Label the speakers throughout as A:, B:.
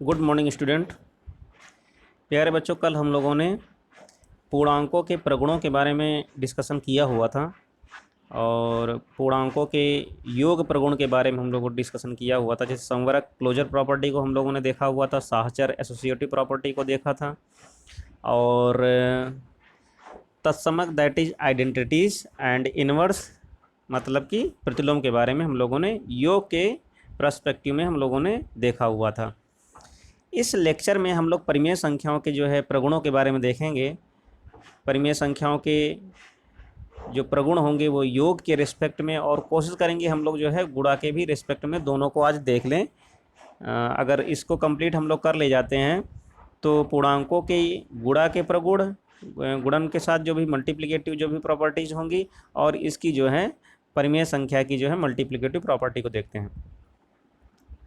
A: Good morning student. प्यारे बच्चों, कल हम लोगों ने पूर्णांकों के प्रगुणों के बारे में डिस्कशन किया हुआ था और पूर्णांकों के योग प्रगुण के बारे में हम लोगों को डिस्कशन किया हुआ था। जैसे संवरक क्लोजर प्रॉपर्टी को हम लोगों ने देखा हुआ था, साहचर एसोसिएटिव प्रॉपर्टी को देखा था और तत्समक that is identities and inverse मतलब कि प्रतिलोम के बारे में हम लोगों ने योग के पर्सपेक्टिव में हम लोगों ने देखा हुआ था। इस लेक्चर में हम लोग परिमेय संख्याओं के जो है प्रगुणों के बारे में देखेंगे। परिमेय संख्याओं के जो प्रगुण होंगे वो योग के रिस्पेक्ट में, और कोशिश करेंगे हम लोग जो है गुणा के भी रिस्पेक्ट में, दोनों को आज देख लें। अगर इसको कंप्लीट हम लोग कर ले जाते हैं तो पूर्णांकों के गुणा के प्रगुण, गुणन के साथ जो भी मल्टीप्लिकेटिव जो भी प्रॉपर्टीज होंगी, और इसकी जो है परिमेय संख्या की जो है मल्टीप्लिकेटिव प्रॉपर्टी को देखते हैं।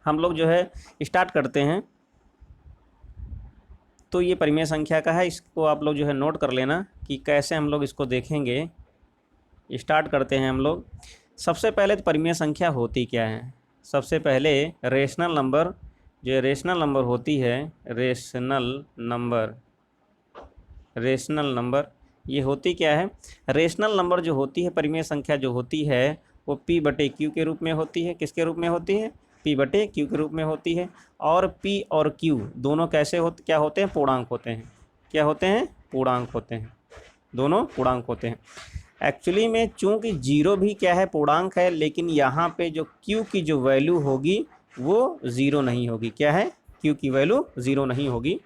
A: हम लोग जो है स्टार्ट करते हैं। तो ये परिमेय संख्या का है, इसको आप लोग जो है नोट कर लेना कि कैसे हम लोग इसको देखेंगे। स्टार्ट करते हैं हम लोग। सबसे पहले तो परिमेय संख्या होती क्या है। सबसे पहले रेशनल नंबर, जो रेशनल नंबर होती है, रेशनल नंबर ये होती क्या है। रेशनल नंबर जो होती है, परिमेय संख्या जो होती है वो पी बटे क्यू के रूप में होती है। किसके रूप में होती है? पी बटे क्यू के रूप में होती है। और पी और क्यू दोनों कैसे होते, क्या होते हैं? पूर्णांक होते हैं। क्या होते हैं? पूर्णांक होते हैं। दोनों पूर्णांक होते हैं। एक्चुअली में चूंकि जीरो भी क्या है? पूर्णांक है, लेकिन यहाँ पे जो क्यू की जो वैल्यू होगी वो ज़ीरो नहीं होगी। क्या है? क्यू की वैल्यू ज़ीरो नहीं होगी।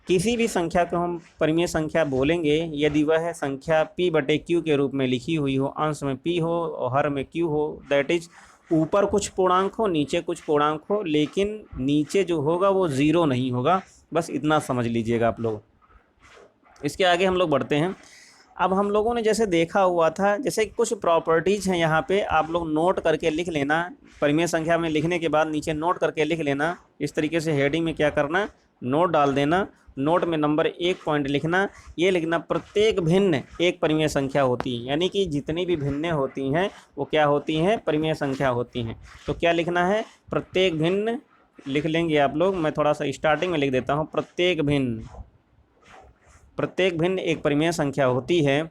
A: किसी भी संख्या को हम परिमेय संख्या बोलेंगे यदि वह संख्या p बटे क्यू के रूप में लिखी हुई हो, अंश में p हो और हर में q हो, दैट इज ऊपर कुछ पूर्णांक हो नीचे कुछ पूर्णांक हो, लेकिन नीचे जो होगा वो ज़ीरो नहीं होगा। बस इतना समझ लीजिएगा आप लोग। इसके आगे हम लोग बढ़ते हैं। अब हम लोगों ने जैसे देखा हुआ था, जैसे कुछ प्रॉपर्टीज़ हैं यहाँ पे, आप लोग नोट करके लिख लेना। परिमेय संख्या में लिखने के बाद नीचे नोट करके लिख लेना। इस तरीके से हेडिंग में क्या करना, नोट डाल देना। नोट में नंबर 1 पॉइंट लिखना, ये लिखना प्रत्येक भिन्न एक परिमेय संख्या होती है। यानी कि जितनी भी भिन्नें होती हैं वो क्या होती हैं? परिमेय संख्या होती हैं। तो क्या लिखना है? प्रत्येक भिन्न लिख लेंगे आप लोग। मैं थोड़ा सा स्टार्टिंग में लिख देता हूँ। प्रत्येक भिन्न एक परिमेय संख्या होती है।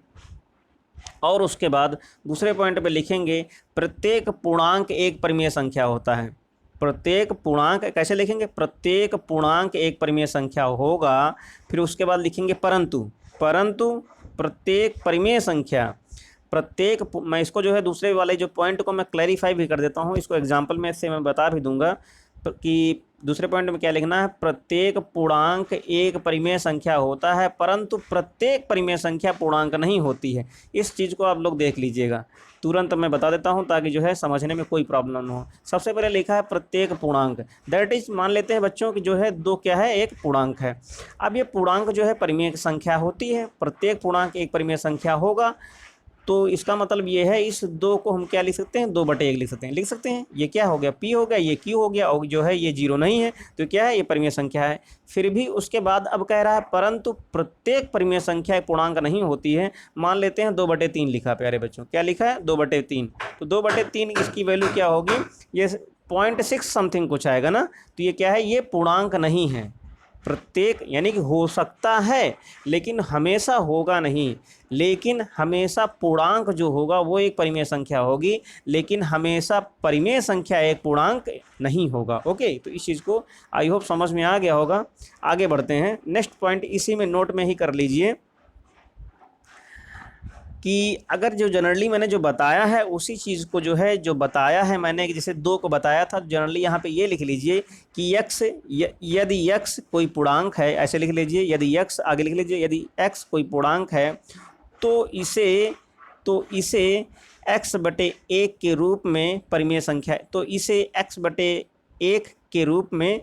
A: और उसके बाद दूसरे पॉइंट पे लिखेंगे प्रत्येक पूर्णांक एक परिमेय संख्या होता है। प्रत्येक पूर्णांक कैसे लिखेंगे? प्रत्येक पूर्णांक एक परिमेय संख्या होगा। फिर उसके बाद लिखेंगे परंतु प्रत्येक परिमेय संख्या, मैं इसको जो है दूसरे वाले जो पॉइंट को मैं क्लैरिफाई भी कर देता हूँ। इसको एग्जांपल में से मैं बता भी दूंगा कि दूसरे पॉइंट में क्या लिखना है। प्रत्येक पूर्णांक एक परिमेय संख्या होता है, परंतु प्रत्येक परिमेय संख्या पूर्णांक नहीं होती है। इस चीज़ को आप लोग देख लीजिएगा। तुरंत मैं बता देता हूं ताकि जो है समझने में कोई प्रॉब्लम न हो। सबसे पहले लिखा है प्रत्येक पूर्णांक, दैट इज मान लेते हैं बच्चों कि जो है दो क्या है? एक पूर्णांक है। अब ये पूर्णांक जो है परिमेय संख्या होती है। प्रत्येक पूर्णांक एक परिमेय संख्या होगा, तो इसका मतलब ये है इस दो को हम क्या लिख सकते हैं? 2/1 लिख सकते हैं। ये क्या हो गया? p हो गया, ये q हो गया, और जो है ये जीरो नहीं है, तो क्या है? ये परिमेय संख्या है। फिर भी उसके बाद अब कह रहा है परंतु प्रत्येक परिमेय संख्या पूर्णांक नहीं होती है। मान लेते हैं 2/3 लिखा। प्यारे बच्चों क्या लिखा है? 2/3। तो 2/3 इसकी वैल्यू क्या होगी? ये 0.6 समथिंग कुछ आएगा ना। तो ये क्या है? ये पूर्णांक नहीं है। प्रत्येक यानी कि हो सकता है लेकिन हमेशा होगा नहीं। लेकिन हमेशा पूर्णांक जो होगा वो एक परिमेय संख्या होगी, लेकिन हमेशा परिमेय संख्या एक पूर्णांक नहीं होगा। ओके, तो इस चीज़ को आई होप समझ में आ गया होगा। आगे बढ़ते हैं। नेक्स्ट पॉइंट इसी में नोट में ही कर लीजिए कि अगर जो जनरली मैंने जो बताया है उसी चीज़ को जो है जो बताया है मैंने, जैसे 2 को बताया था, जनरली यहाँ पे ये लिख लीजिए कि यदि x कोई पूर्णांक है, ऐसे लिख लीजिए। यदि x आगे लिख लीजिए, यदि x कोई पूर्णांक है तो इसे x/1 के रूप में परिमेय संख्या, तो इसे x/1 के रूप में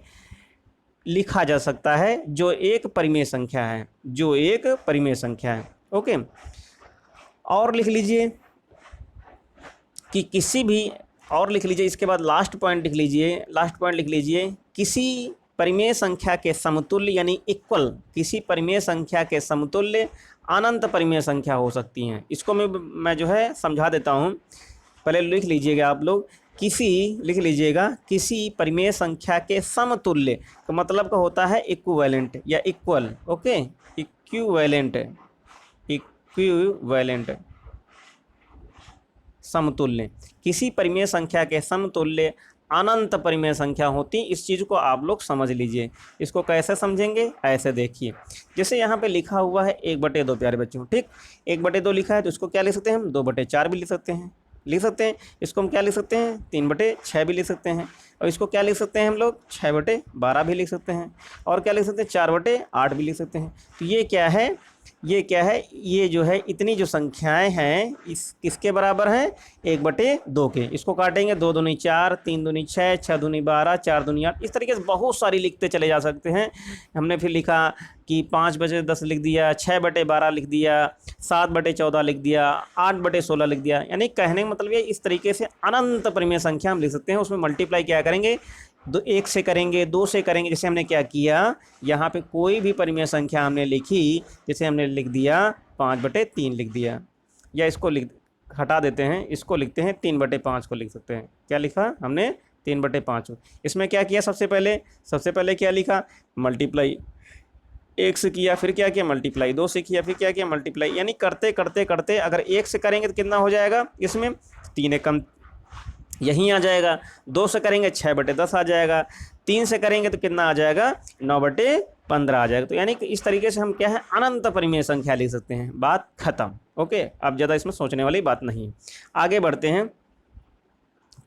A: लिखा जा सकता है, जो एक परिमेय संख्या है। ओके, और लिख लीजिए कि किसी भी, और लिख लीजिए इसके बाद लास्ट पॉइंट लिख लीजिए किसी परिमेय संख्या के समतुल्य यानी इक्वल, किसी परिमेय संख्या के समतुल्य अनंत परिमेय संख्या हो सकती हैं। इसको मैं जो है समझा देता हूँ। पहले लिख लीजिएगा आप लोग किसी, लिख लीजिएगा, किसी परिमेय संख्या के समतुल्य का मतलब का होता है इक्विवेलेंट या इक्वल। ओके, इक्विवेलेंट, इक्विवेलेंट, समतुल्य, किसी परिमेय संख्या के समतुल्य अनंत परिमेय संख्या होती। इस चीज़ को आप लोग समझ लीजिए। इसको कैसे समझेंगे, ऐसे देखिए, जैसे यहाँ पे लिखा हुआ है 1/2 प्यारे बच्चों, ठीक, 1/2 लिखा है तो इसको क्या लिख सकते हैं हम, 2/4 भी लिख सकते हैं, लिख सकते हैं। इसको हम क्या लिख सकते हैं, 3/6 भी लिख सकते हैं। और इसको क्या लिख सकते हैं हम लोग, 6/12 भी लिख सकते हैं। और क्या लिख सकते हैं, 4/8 भी लिख सकते हैं। तो ये क्या है, ये क्या है, ये जो है इतनी जो संख्याएं हैं इस किसके बराबर हैं, 1/2 के। इसको काटेंगे, 2 दूनी 4, 3 दूनी 6, 6 दूनी 12, 4 दूनी 8, इस तरीके से बहुत सारी लिखते चले जा सकते हैं। हमने फिर लिखा कि 5/10 लिख दिया, 6/12 लिख दिया, 7/14 लिख दिया, 8/16 लिख दिया। यानी कहने का मतलब ये, इस तरीके से अनंत परिमेय संख्या हम लिख सकते हैं। उसमें मल्टीप्लाई क्या करेंगे, 1 से करेंगे, 2 से करेंगे। जैसे हमने क्या किया, यहाँ पे कोई भी परिमेय संख्या हमने लिखी, जैसे हमने लिख दिया 5/3 लिख दिया, या इसको लिख हटा देते हैं, इसको लिखते हैं 3/5 को लिख सकते हैं। क्या लिखा हमने, 3/5। इसमें क्या किया, सबसे पहले क्या लिखा, मल्टीप्लाई 1 से किया, फिर क्या किया, मल्टीप्लाई 2 से किया, फिर क्या किया, मल्टीप्लाई। यानी करते करते करते अगर 1 से करेंगे तो कितना हो जाएगा, इसमें 3 कम यहीं आ जाएगा। 2 से करेंगे 6/10 आ जाएगा। 3 से करेंगे तो कितना आ जाएगा, 9/15 आ जाएगा। तो यानी कि इस तरीके से हम क्या है, अनंत परिमेय संख्या लिख सकते हैं। बात खत्म। ओके, अब ज़्यादा इसमें सोचने वाली बात नहीं है। आगे बढ़ते हैं,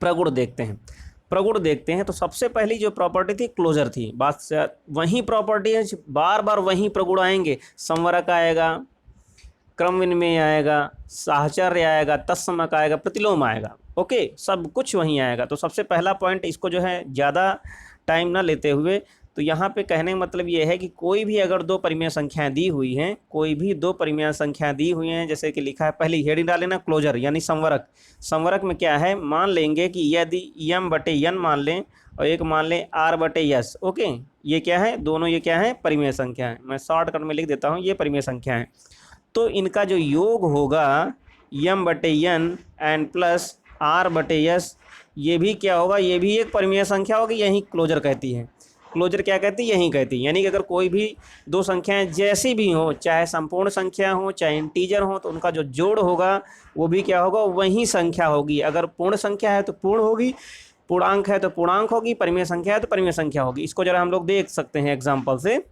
A: प्रगुण देखते हैं। प्रगुण देखते हैं तो सबसे पहली जो प्रॉपर्टी थी क्लोजर थी। बात वही प्रॉपर्टी है, बार बार वही प्रगुण आएंगे। संवरक आएगा, क्रम विनिमय आएगा, साहचर्य आएगा, तत्समक आएगा, प्रतिलोम आएगा। ओके, सब कुछ वहीं आएगा। तो सबसे पहला पॉइंट, इसको जो है ज़्यादा टाइम ना लेते हुए, तो यहाँ पे कहने का मतलब ये है कि कोई भी अगर 2 परिमेय संख्याएं दी हुई हैं, कोई भी 2 परिमेय संख्या दी हुई हैं, जैसे कि लिखा है, पहली हेडिंग डाल लेना क्लोजर यानी संवरक। संवरक में क्या है, मान लेंगे कि यदि m/n मान लें और एक मान लें r/s। ओके, ये क्या है, दोनों ये क्या है, परिमेय संख्या है। मैं शॉर्टकट में लिख देता हूँ, ये परिमेय संख्या है। तो इनका जो योग होगा m/n एंड प्लस r/s, ये भी क्या होगा, ये भी एक परिमेय संख्या होगी। यही क्लोजर कहती है। क्लोजर क्या कहती है, यही कहती है। यानी कि अगर कोई भी 2 संख्याएं जैसी भी हो, चाहे संपूर्ण संख्या हो चाहे इंटीजर हो, तो उनका जो जोड़ होगा वो भी क्या होगा, वही संख्या होगी। अगर पूर्ण संख्या है तो पूर्ण होगी, पूर्णांक है तो पूर्णांक होगी, परिमेय संख्या है तो परिमेय संख्या होगी। इसको जरा हम लोग देख सकते हैं एग्जाम्पल से।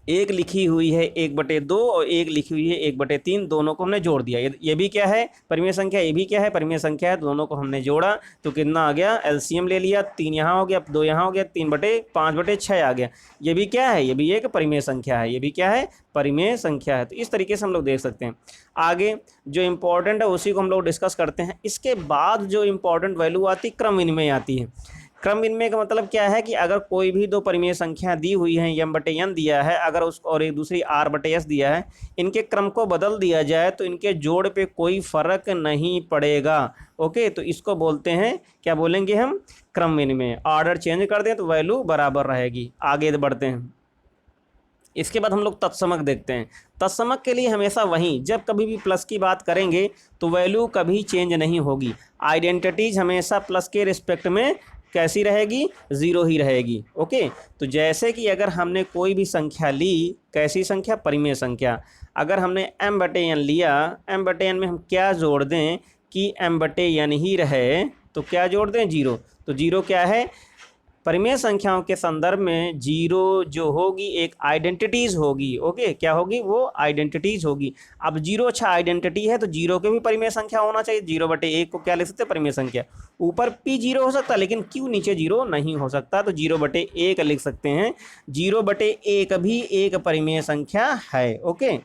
A: एक लिखी हुई है 1/2 और एक लिखी हुई है 1/3, दोनों को हमने जोड़ दिया। ये भी क्या है, परिमेय संख्या, ये भी क्या है, परिमेय संख्या है। दोनों को हमने जोड़ा तो कितना आ गया, एलसीएम ले लिया, 3 यहाँ हो गया, 2 यहाँ हो गया, 3/5/6 आ गया। ये भी क्या है, ये भी एक परिमेय संख्या है, ये भी क्या है, परिमेय संख्या है। तो इस तरीके से हम लोग देख सकते हैं। आगे जो इम्पोर्टेंट है उसी को हम लोग डिस्कस करते हैं। इसके बाद जो इम्पोर्टेंट वैल्यू आती है, क्रम विनिमय आती है। क्रम विनिमय का मतलब क्या है कि अगर कोई भी 2 परिमेय संख्या दी हुई है, m/n दिया है, अगर उस और एक दूसरी r/s दिया है, इनके क्रम को बदल दिया जाए तो इनके जोड़ पे कोई फर्क नहीं पड़ेगा। ओके, तो इसको बोलते हैं, क्या बोलेंगे हम, क्रम विनिमय। ऑर्डर चेंज कर दें तो वैल्यू बराबर रहेगी। आगे बढ़ते हैं। इसके बाद हम लोग तत्समक देखते हैं। तत्समक के लिए हमेशा वही, जब कभी भी प्लस की बात करेंगे तो वैल्यू कभी चेंज नहीं होगी। आइडेंटिटीज हमेशा प्लस के रिस्पेक्ट में कैसी रहेगी, 0 ही रहेगी। ओके, तो जैसे कि अगर हमने कोई भी संख्या ली, कैसी संख्या, परिमेय संख्या, अगर हमने m/n लिया, m/n में हम क्या जोड़ दें कि m/n ही रहे, तो क्या जोड़ दें, 0। तो 0 क्या है, परिमेय संख्याओं के संदर्भ में 0 जो होगी एक आइडेंटिटीज़ होगी। ओके, क्या होगी, वो आइडेंटिटीज़ होगी। अब 0 अच्छा आइडेंटिटी है तो 0 के भी परिमेय संख्या होना चाहिए। 0/1 को क्या लिख सकते हैं, परिमेय संख्या। ऊपर p 0 हो सकता है, लेकिन q नीचे 0 नहीं हो सकता, तो 0/1 लिख सकते हैं। 0/1 भी एक परिमेय संख्या है। ओके,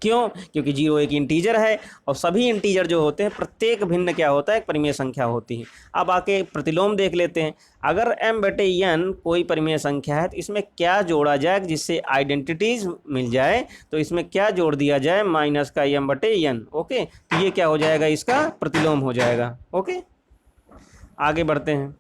A: क्यों, क्योंकि 0 एक इंटीजर है और सभी इंटीजर जो होते हैं प्रत्येक भिन्न क्या होता है, एक परिमेय संख्या होती है। अब आके प्रतिलोम देख लेते हैं। अगर m/n कोई परिमेय संख्या है तो इसमें क्या जोड़ा जाए जिससे आइडेंटिटीज मिल जाए, तो इसमें क्या जोड़ दिया जाए, माइनस का m/n। ओके, तो ये क्या हो जाएगा, इसका प्रतिलोम हो जाएगा। ओके, आगे बढ़ते हैं।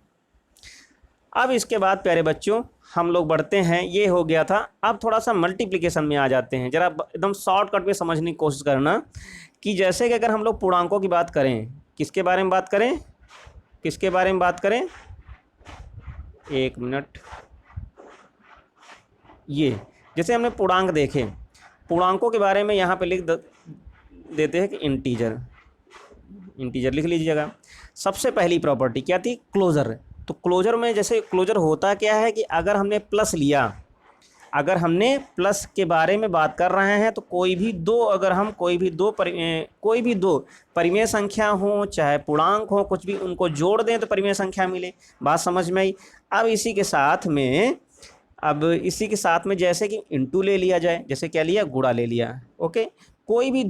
A: अब इसके बाद प्यारे बच्चों हम लोग बढ़ते हैं, ये हो गया था। अब थोड़ा सा मल्टीप्लिकेशन में आ जाते हैं। जरा एकदम शॉर्टकट में समझने की कोशिश करना कि जैसे कि अगर हम लोग पूर्णांकों की बात करें, किसके बारे में बात करें, किसके बारे में बात करें, एक मिनट, ये जैसे हमने पूर्णांक देखे, पूर्णांकों के बारे में यहाँ पे लिख देते हैं कि इंटीजर, इंटीजर लिख लीजिएगा। सबसे पहली प्रॉपर्टी क्या थी, क्लोजर। तो क्लोजर में जैसे क्लोजर होता क्या है कि अगर हमने प्लस लिया, अगर हमने प्लस के बारे में बात कर रहे हैं तो कोई भी दो, अगर हम कोई भी दो परिमेय संख्या हो चाहे पूर्णांक हो, कुछ भी उनको जोड़ दें तो परिमेय संख्या मिले। बात समझ में आई। अब इसी के साथ में जैसे कि इंटू ले लिया जाए, जैसे क्या लिया, गुणा ले लिया। ओके, कोई भी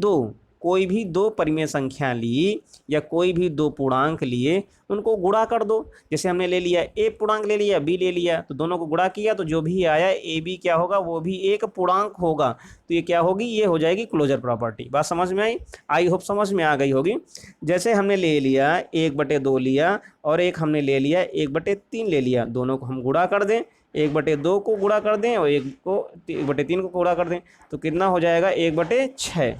A: दो परिमेय संख्या ली या कोई भी दो पूर्णांक लिए, उनको गुणा कर दो। जैसे हमने ले लिया ए पूर्णांक ले लिया, बी ले लिया, तो दोनों को गुणा किया तो जो भी आया ए बी क्या होगा, वो भी एक पूर्णांक होगा। तो ये क्या होगी, ये हो जाएगी क्लोजर प्रॉपर्टी। बात समझ में आई, आई होप समझ में आ गई होगी। जैसे हमने ले लिया 1/2 लिया और एक हमने ले लिया 1/3 ले लिया, दोनों को हम गुणा कर दें, 1/2 को गुणा कर दें और 1/3 को गुणा कर दें, तो कितना हो जाएगा, 1/6।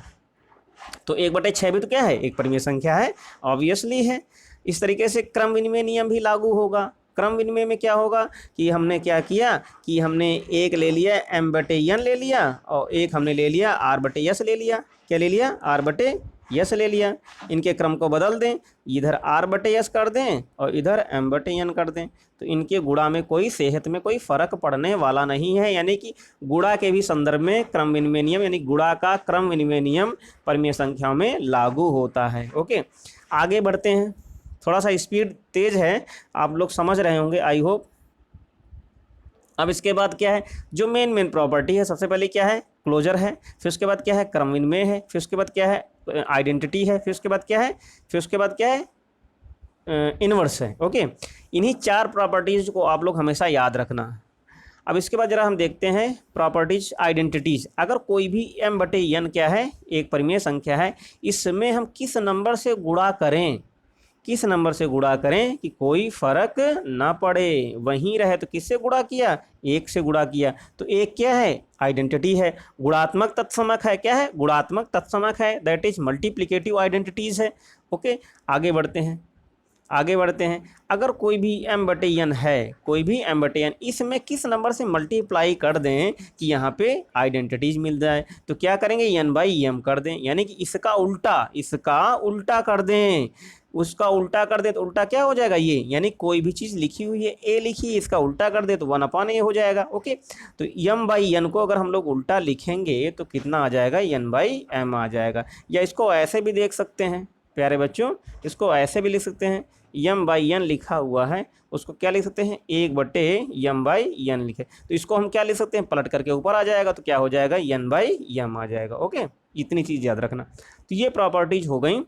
A: तो 1/6 भी तो क्या है, एक परिमेय संख्या है, ऑब्वियसली है। इस तरीके से क्रम विनिमय नियम भी लागू होगा। क्रम विनिमय में क्या होगा कि हमने क्या किया कि हमने एक ले लिया m/n ले लिया और एक हमने ले लिया r/s ले लिया। क्या ले लिया, r/s ले लिया। इनके क्रम को बदल दें, इधर r/s कर दें और इधर m/n कर दें, तो इनके गुणा में कोई सेहत में कोई फर्क पड़ने वाला नहीं है। यानी कि गुणा के भी संदर्भ में क्रम विनिमय नियम, यानी गुणा का क्रम विनिमय नियम परिमेय संख्याओं में लागू होता है। ओके, आगे बढ़ते हैं। थोड़ा सा स्पीड तेज है, आप लोग समझ रहे होंगे, आई होप। अब इसके बाद क्या है, जो मेन प्रॉपर्टी है, सबसे पहले क्या है, क्लोजर है, फिर उसके बाद क्या है, क्रम विनिमय है, फिर उसके बाद क्या है, आइडेंटिटी है, फिर उसके बाद क्या है, इनवर्स है। ओके, इन्हीं 4 प्रॉपर्टीज़ को आप लोग हमेशा याद रखना। अब इसके बाद जरा हम देखते हैं प्रॉपर्टीज आइडेंटिटीज। अगर कोई भी m/n क्या है, एक परिमेय संख्या है, इसमें हम किस नंबर से गुणा करें, किस नंबर से गुणा करें कि कोई फर्क ना पड़े, वहीं रहे। तो किससे गुणा किया, 1 से गुणा किया। तो एक क्या है, आइडेंटिटी है, गुणात्मक तत्समक है। क्या है, गुणात्मक तत्समक है, दैट इज मल्टीप्लिकेटिव आइडेंटिटीज है। ओके, आगे बढ़ते हैं। अगर कोई भी m/n है, कोई भी m/n, इसमें किस नंबर से मल्टीप्लाई कर दें कि यहाँ पे आइडेंटिटीज मिल जाए, तो क्या करेंगे, n/m कर दें। यानी कि इसका उल्टा कर दें, उसका उल्टा कर दे तो उल्टा क्या हो जाएगा, ये। यानी कोई भी चीज़ लिखी हुई है, a लिखी है, इसका उल्टा कर दे तो 1/a हो जाएगा। ओके, तो m/n को अगर हम लोग उल्टा लिखेंगे तो कितना आ जाएगा, n/m आ जाएगा। या इसको ऐसे भी देख सकते हैं प्यारे बच्चों, इसको ऐसे भी लिख सकते हैं, m/n लिखा हुआ है, उसको क्या लिख सकते हैं, 1/m/n लिखे, तो इसको हम क्या लिख सकते हैं, पलट करके ऊपर आ जाएगा, तो क्या हो जाएगा, n/m आ जाएगा। ओके, इतनी चीज़ याद रखना। तो ये प्रॉपर्टीज हो गई।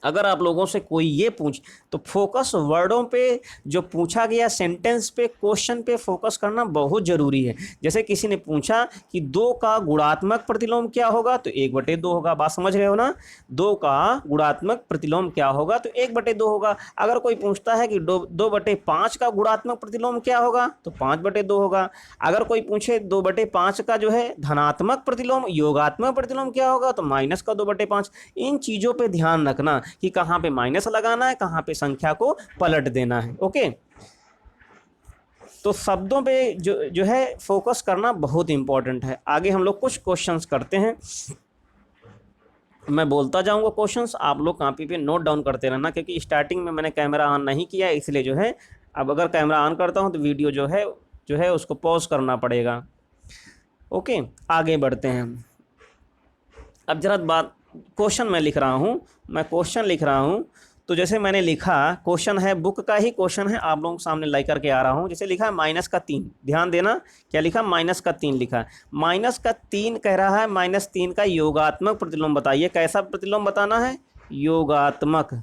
A: अगर आप लोगों से कोई ये पूछ, तो फोकस वर्डों पे, जो पूछा गया सेंटेंस पे, क्वेश्चन पे फोकस करना बहुत ज़रूरी है। जैसे किसी ने पूछा कि 2 का गुणात्मक प्रतिलोम क्या होगा, तो 1/2 होगा। बात समझ रहे हो ना, 2 का गुणात्मक प्रतिलोम क्या होगा, तो 1/2 होगा। अगर कोई पूछता है कि 2/5 का गुणात्मक प्रतिलोम क्या होगा, तो 5/2 होगा। अगर कोई पूछे 2/5 का जो है धनात्मक प्रतिलोम, योगात्मक प्रतिलोम क्या होगा, तो -2/5। इन चीज़ों पर ध्यान रखना कि कहाँ पे माइनस लगाना है, कहाँ पे संख्या को पलट देना है। ओके, तो शब्दों पे जो है फोकस करना बहुत इंपॉर्टेंट है। आगे हम लोग कुछ क्वेश्चंस करते हैं, मैं बोलता जाऊंगा क्वेश्चंस, आप लोग कॉपी पे नोट डाउन करते रहना, क्योंकि स्टार्टिंग में मैंने कैमरा ऑन नहीं किया, इसलिए जो है अब अगर कैमरा ऑन करता हूं तो वीडियो जो है उसको पॉज करना पड़ेगा। ओके, आगे बढ़ते हैं। अब जरा क्वेश्चन मैं लिख रहा हूँ, तो जैसे मैंने लिखा, क्वेश्चन है, बुक का ही क्वेश्चन है, आप लोगों के सामने लाई करके आ रहा हूँ। जैसे लिखा -3, ध्यान देना, क्या लिखा, -3 लिखा। -3 कह रहा है, -3 का योगात्मक प्रतिलोम बताइए। कैसा प्रतिलोम बताना है, योगात्मक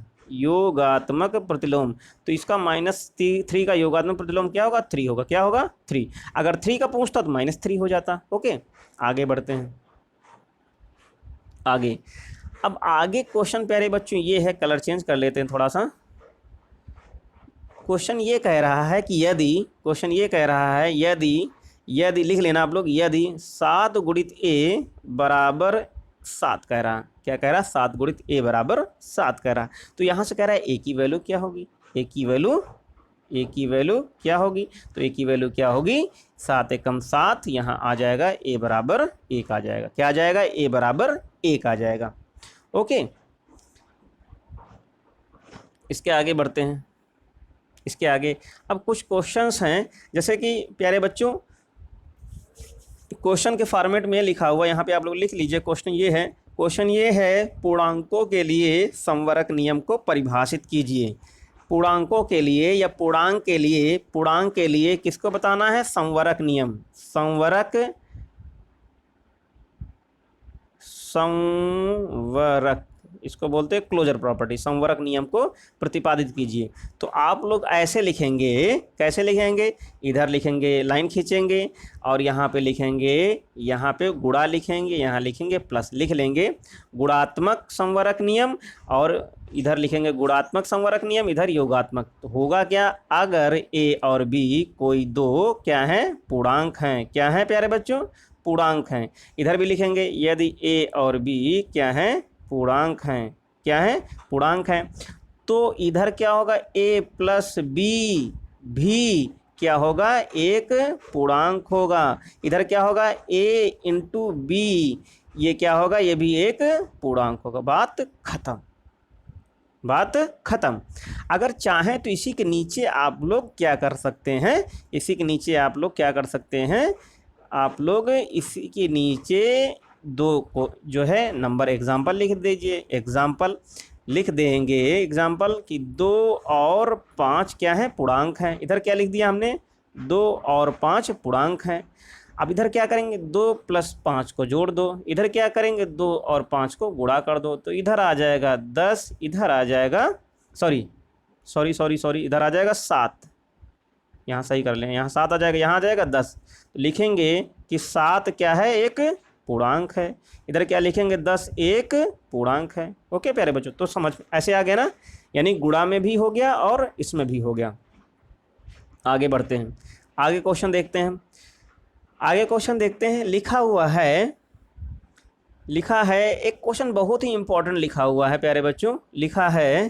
A: प्रतिलोम। तो इसका -3 का योगात्मक प्रतिलोम क्या होगा, 3 होगा। क्या होगा, 3। अगर 3 का पूछता तो -3 हो जाता। ओके, आगे बढ़ते हैं। अब आगे क्वेश्चन प्यारे बच्चों ये है, कलर चेंज कर लेते हैं थोड़ा सा। क्वेश्चन ये कह रहा है कि यदि लिख लेना आप लोग, यदि 7 × a = 7 कह रहा। क्या कह रहा? 7 गुणित a बराबर 7 कह रहा। तो यहाँ से कह रहा है a की वैल्यू क्या होगी? a की वैल्यू क्या होगी? तो a की वैल्यू क्या होगी? 7 एकम 7, यहाँ आ जाएगा a बराबर 1 आ जाएगा। क्या आ जाएगा? a बराबर 1 आ जाएगा। ओके, इसके आगे बढ़ते हैं। इसके आगे अब कुछ क्वेश्चंस हैं, जैसे कि प्यारे बच्चों क्वेश्चन के फॉर्मेट में लिखा हुआ, यहाँ पे आप लोग लिख लीजिए। क्वेश्चन ये है पूर्णांकों के लिए संवरक नियम को परिभाषित कीजिए। पूर्णांकों के लिए या पूर्णांक के लिए किसको बताना है? संवरक नियम। संवरक इसको बोलते हैं क्लोजर प्रॉपर्टी। संवरक नियम को प्रतिपादित कीजिए। तो आप लोग ऐसे लिखेंगे, कैसे लिखेंगे? इधर लिखेंगे, लाइन खींचेंगे और यहाँ पे लिखेंगे, यहाँ पे गुणा लिखेंगे, यहाँ लिखेंगे प्लस, लिख लेंगे गुणात्मक संवरक नियम, और इधर लिखेंगे गुणात्मक संवरक नियम, इधर योगात्मक। तो होगा क्या? अगर a और b कोई दो क्या है? पूर्णांक हैं। क्या है प्यारे बच्चों? पूर्णांक हैं। इधर भी लिखेंगे यदि a और b क्या है? पूर्णांक हैं। क्या है? पूर्णांक हैं। तो इधर क्या होगा? a प्लस b भी क्या होगा? एक पूर्णांक होगा। इधर क्या होगा? a इंटू b, ये क्या होगा? ये भी एक पूर्णांक होगा। बात खत्म। अगर चाहें तो इसी के नीचे आप लोग क्या कर सकते हैं? इसी के नीचे आप लोग क्या कर सकते हैं? आप लोग इसी के नीचे दो को जो है नंबर एग्जाम्पल लिख दीजिए। एग्जाम्पल लिख देंगे, एग्जाम्पल कि 2 और 5 क्या है? पूर्णांक हैं। इधर क्या लिख दिया हमने? 2 और 5 पूर्णांक हैं। अब इधर क्या करेंगे? 2 प्लस 5 को जोड़ दो। इधर क्या करेंगे? 2 और 5 को गुणा कर दो। तो इधर आ जाएगा 10, इधर आ जाएगा सॉरी इधर आ जाएगा 7। यहाँ सही कर लें, यहाँ 7 आ जाएगा, यहाँ आ जाएगा 10। तो लिखेंगे कि 7 क्या है? एक पूर्णांक है। इधर क्या लिखेंगे? 10 एक पूर्णांक है। ओके प्यारे बच्चों, तो समझ ऐसे आ गया ना? यानी गुणा में भी हो गया और इसमें भी हो गया। आगे बढ़ते हैं, आगे क्वेश्चन देखते हैं। लिखा है एक क्वेश्चन बहुत ही इंपॉर्टेंट लिखा हुआ है प्यारे बच्चों। लिखा है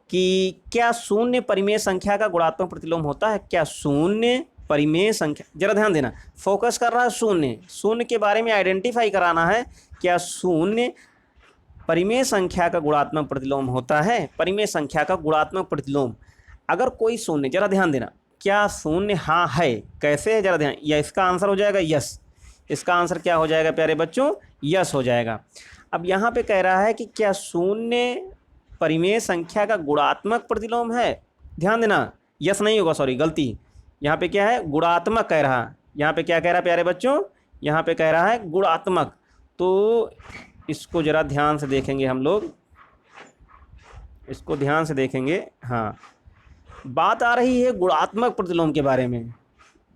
A: कि क्या शून्य परिमेय संख्या का गुणात्मक प्रतिलोम होता है? क्या शून्य परिमेय संख्या, जरा ध्यान देना, फोकस कर रहा है शून्य के बारे में आइडेंटिफाई कराना है। क्या शून्य परिमेय संख्या का गुणात्मक प्रतिलोम होता है? परिमेय संख्या का गुणात्मक प्रतिलोम, अगर कोई शून्य, जरा ध्यान देना, क्या शून्य? हाँ है। कैसे है? जरा ध्यान, या इसका आंसर हो जाएगा यस। इसका आंसर क्या हो जाएगा प्यारे बच्चों? यस हो जाएगा। अब यहाँ पे कह रहा है कि क्या शून्य परिमेय संख्या का गुणात्मक प्रतिलोम है? ध्यान देना, यस नहीं होगा, सॉरी गलती। यहाँ पे क्या है? गुणात्मक कह रहा। यहाँ पे क्या कह रहा है प्यारे बच्चों? यहाँ पे कह रहा है गुणात्मक। तो इसको जरा ध्यान से देखेंगे हम लोग, इसको ध्यान से देखेंगे। हाँ, बात आ रही है गुणात्मक प्रतिलोम के बारे में,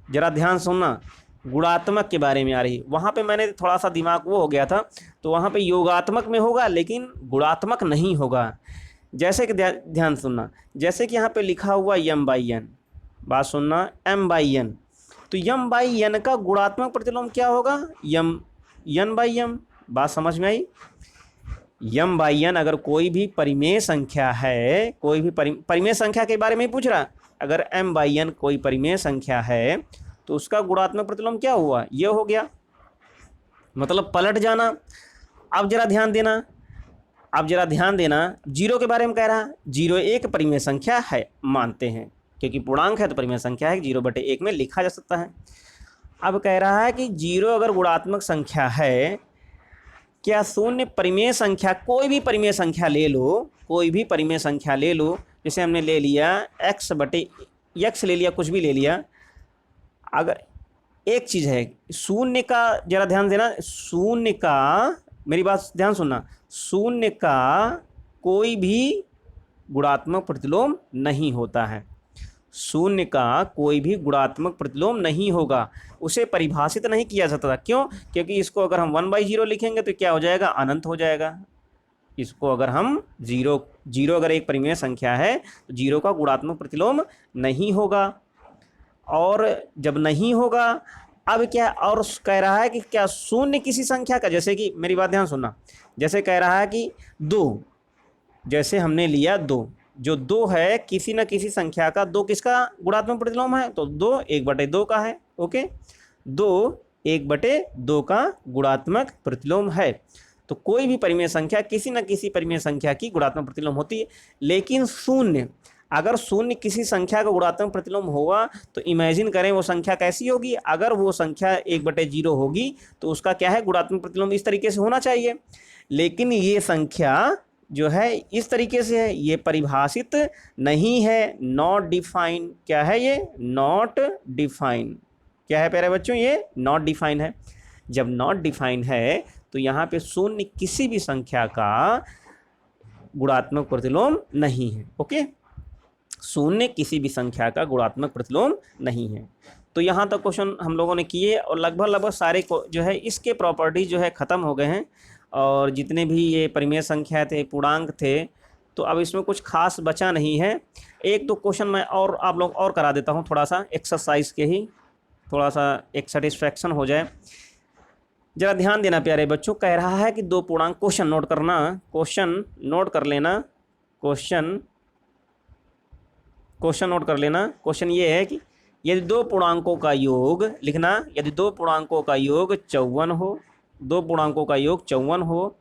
A: जरा ध्यान सुनना, गुणात्मक के बारे में आ रही। वहाँ पे मैंने थोड़ा सा दिमाग वो हो गया था, तो वहाँ पे योगात्मक में होगा लेकिन गुणात्मक नहीं होगा। जैसे कि ध्यान सुनना, जैसे कि यहाँ पे लिखा हुआ m/n, बात सुनना, m/n, तो m/n का गुणात्मक प्रतिलोम क्या होगा? n/m। बात समझ में आई? m/n अगर कोई भी परिमेय संख्या है, कोई भी परिमेय संख्या के बारे में ही पूछ रहा, अगर m/n कोई परिमेय संख्या है तो उसका गुणात्मक प्रतिलोम क्या हुआ? ये हो गया, मतलब पलट जाना। अब जरा ध्यान देना, 0 के बारे में कह रहा, 0 एक परिमेय संख्या है मानते हैं, क्योंकि पूर्णांक है तो परिमेय संख्या है, 0/1 में लिखा जा सकता है। अब कह रहा है कि 0 अगर गुणात्मक संख्या है, क्या शून्य परिमेय संख्या, कोई भी परिमेय संख्या ले लो, जैसे हमने ले लिया x ले लिया, कुछ भी ले लिया। अगर एक चीज़ है शून्य का, जरा ध्यान देना, शून्य का, मेरी बात ध्यान सुनना, शून्य का कोई भी गुणात्मक प्रतिलोम नहीं होता है। शून्य का कोई भी गुणात्मक प्रतिलोम नहीं होगा, उसे परिभाषित नहीं किया जाता। क्यों? क्योंकि इसको अगर हम 1/0 लिखेंगे तो क्या हो जाएगा? अनंत हो जाएगा। इसको अगर हम 0 अगर एक परिमेय संख्या है तो 0 का गुणात्मक प्रतिलोम नहीं होगा, और जब नहीं होगा अब क्या और कह रहा है कि क्या शून्य किसी संख्या का, जैसे कि मेरी बात ध्यान सुनना, जैसे कह रहा है कि 2, जैसे हमने लिया 2, जो 2 है किसी न किसी संख्या का 2 किसका गुणात्मक प्रतिलोम है, तो 2 1/2 का है। ओके, 2 1/2 का गुणात्मक प्रतिलोम है। तो कोई भी परिमेय संख्या किसी न किसी परिमेय संख्या की गुणात्मक प्रतिलोम होती है। लेकिन शून्य, अगर शून्य किसी संख्या का गुणात्मक प्रतिलोम होगा तो इमेजिन करें वो संख्या कैसी होगी। अगर वो संख्या 1/0 होगी तो उसका क्या है, गुणात्मक प्रतिलोम इस तरीके से होना चाहिए। लेकिन ये संख्या जो है इस तरीके से है, ये परिभाषित नहीं है, नॉट डिफाइन। क्या है ये, नॉट डिफाइन। क्या है प्यारे बच्चों, ये नॉट डिफाइन है। जब नॉट डिफाइन है तो यहाँ पे शून्य किसी भी संख्या का गुणात्मक प्रतिलोम नहीं है। ओके, शून्य किसी भी संख्या का गुणात्मक प्रतिलोम नहीं है। तो यहाँ तक क्वेश्चन हम लोगों ने किए और लगभग सारे को जो है इसके प्रॉपर्टी जो है ख़त्म हो गए हैं। और जितने भी ये परिमेय संख्या थे, पूर्णांक थे, तो अब इसमें कुछ खास बचा नहीं है। एक तो क्वेश्चन मैं और आप लोग और करा देता हूँ, थोड़ा सा एक्सरसाइज के ही, थोड़ा सा एक सेटिस्फैक्शन हो जाए। जरा ध्यान देना प्यारे बच्चों, कह रहा है कि 2 पूर्णांक, क्वेश्चन नोट करना, क्वेश्चन नोट कर लेना, क्वेश्चन नोट कर लेना। क्वेश्चन ये है कि यदि 2 पूर्णांकों का योग लिखना, यदि 2 पूर्णांकों का योग 54 हो, 2 पूर्णांकों का योग 54 हो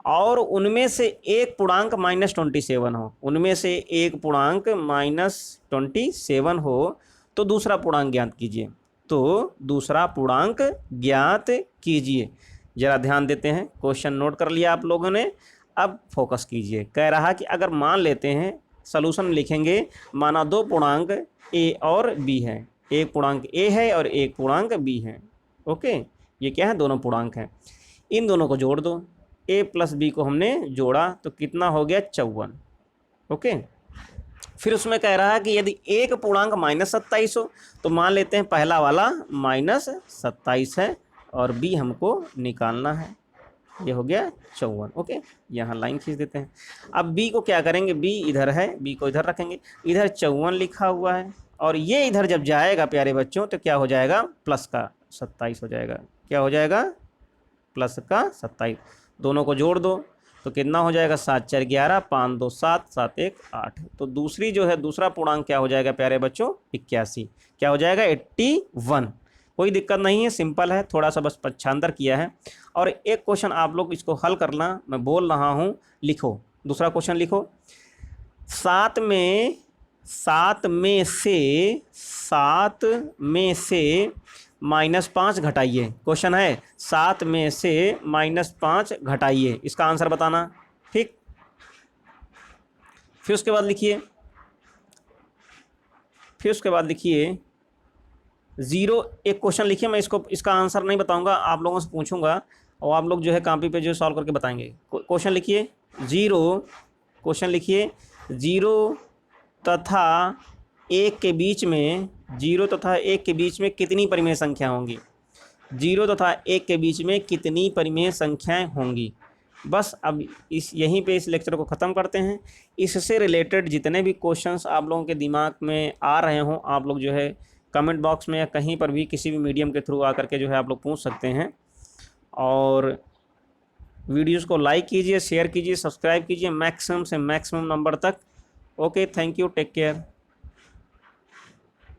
A: और उनमें से एक पूर्णांक -27 हो, उनमें से एक पूर्णांक -27 हो, तो दूसरा पूर्णांक ज्ञात कीजिए। तो दूसरा पूर्णांक ज्ञात कीजिए। जरा ध्यान देते हैं, क्वेश्चन नोट कर लिया आप लोगों ने, अब फोकस कीजिए। कह रहा कि अगर मान लेते हैं, सॉल्यूशन लिखेंगे, माना 2 पूर्णांक ए और बी है, एक पूर्णांक ए है और एक पूर्णांक बी है। ओके, ये क्या है, दोनों पूर्णांक हैं, इन दोनों को जोड़ दो। ए प्लस बी को हमने जोड़ा तो कितना हो गया, 54। ओके, फिर उसमें कह रहा है कि यदि एक पूर्णांक -27 हो तो मान लेते हैं पहला वाला -27 है और बी हमको निकालना है। ये हो गया 54। ओके, यहाँ लाइन खींच देते हैं। अब बी को क्या करेंगे, बी इधर है, बी को इधर रखेंगे, इधर 54 लिखा हुआ है और ये इधर जब जाएगा प्यारे बच्चों तो क्या हो जाएगा, प्लस का 27 हो जाएगा। क्या हो जाएगा, प्लस का 27। दोनों को जोड़ दो तो कितना हो जाएगा, 7 4 11, 5 2 7, 7 1 8। तो दूसरी जो है, दूसरा पूर्णांक क्या हो जाएगा प्यारे बच्चों, 81। क्या हो जाएगा, 81। कोई दिक्कत नहीं है, सिंपल है, थोड़ा सा बस पक्षांतर किया है। और एक क्वेश्चन आप लोग इसको हल करना, मैं बोल रहा हूँ, लिखो। दूसरा क्वेश्चन लिखो, 7 में से -5 घटाइए। क्वेश्चन है 7 में से -5 घटाइए, इसका आंसर बताना। ठीक, फिर उसके बाद लिखिए, 0। एक क्वेश्चन लिखिए, मैं इसका आंसर नहीं बताऊंगा, आप लोगों से पूछूंगा और आप लोग जो है कॉपी पे जो सॉल्व करके बताएंगे। क्वेश्चन लिखिए 0, क्वेश्चन लिखिए 0 तथा 1 के बीच में, 0 तथा 1 के बीच में कितनी परिमेय संख्या होंगी, 0 तथा 1 के बीच में कितनी परिमेय संख्याएं होंगी। बस अब यहीं पे इस लेक्चर को ख़त्म करते हैं। इससे रिलेटेड जितने भी क्वेश्चंस आप लोगों के दिमाग में आ रहे हों, आप लोग जो है कमेंट बॉक्स में या कहीं पर भी किसी भी मीडियम के थ्रू आकर के जो है आप लोग पूछ सकते हैं। और वीडियोज़ को लाइक कीजिए, शेयर कीजिए, सब्सक्राइब कीजिए मैक्सिमम से मैक्सिमम नंबर तक। Okay, thank you, take care.